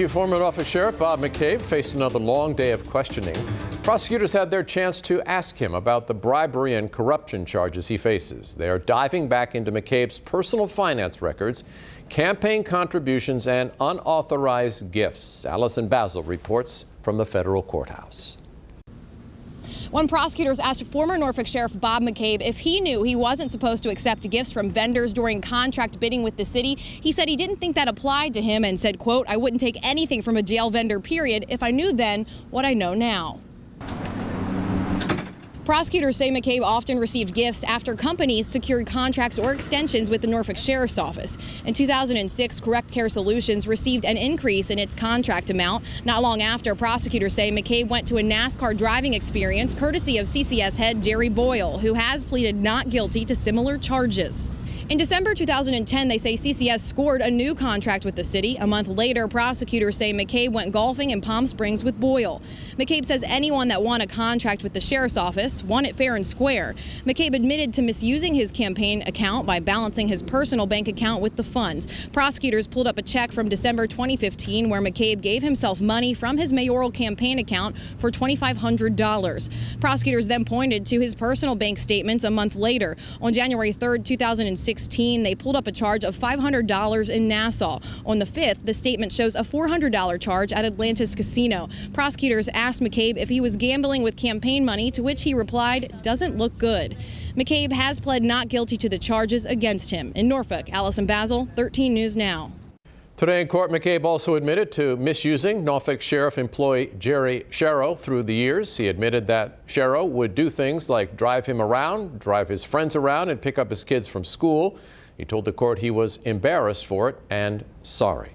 Former Norfolk Sheriff Bob McCabe faced another long day of questioning. Prosecutors had their chance to ask him about the bribery and corruption charges he faces. They are diving back into McCabe's personal finance records, campaign contributions, and unauthorized gifts. Allison Basil reports from the federal courthouse. When prosecutors asked former Norfolk Sheriff Bob McCabe if he knew he wasn't supposed to accept gifts from vendors during contract bidding with the city, he said he didn't think that applied to him and said, quote, "I wouldn't take anything from a jail vendor, period, if I knew then what I know now." Prosecutors say McCabe often received gifts after companies secured contracts or extensions with the Norfolk Sheriff's Office. In 2006, Correct Care Solutions received an increase in its contract amount. Not long after, prosecutors say McCabe went to a NASCAR driving experience courtesy of CCS head Jerry Boyle, who has pleaded not guilty to similar charges. In December 2010, they say CCS scored a new contract with the city. A month later, prosecutors say McCabe went golfing in Palm Springs with Boyle. McCabe says anyone that won a contract with the sheriff's office won it fair and square. McCabe admitted to misusing his campaign account by balancing his personal bank account with the funds. Prosecutors pulled up a check from December 2015 where McCabe gave himself money from his mayoral campaign account for $2,500. Prosecutors then pointed to his personal bank statements a month later. On January 3rd, 2016, they pulled up a charge of $500 in Nassau. On the 5th, the statement shows a $400 charge at Atlantis Casino. Prosecutors asked McCabe if he was gambling with campaign money, to which he replied, "Doesn't look good." McCabe has pled not guilty to the charges against him. In Norfolk, Allison Basil, 13 News Now. Today in court, McCabe also admitted to misusing Norfolk Sheriff employee Jerry Sharrow through the years. He admitted that Sharrow would do things like drive him around, drive his friends around, and pick up his kids from school. He told the court he was embarrassed for it and sorry.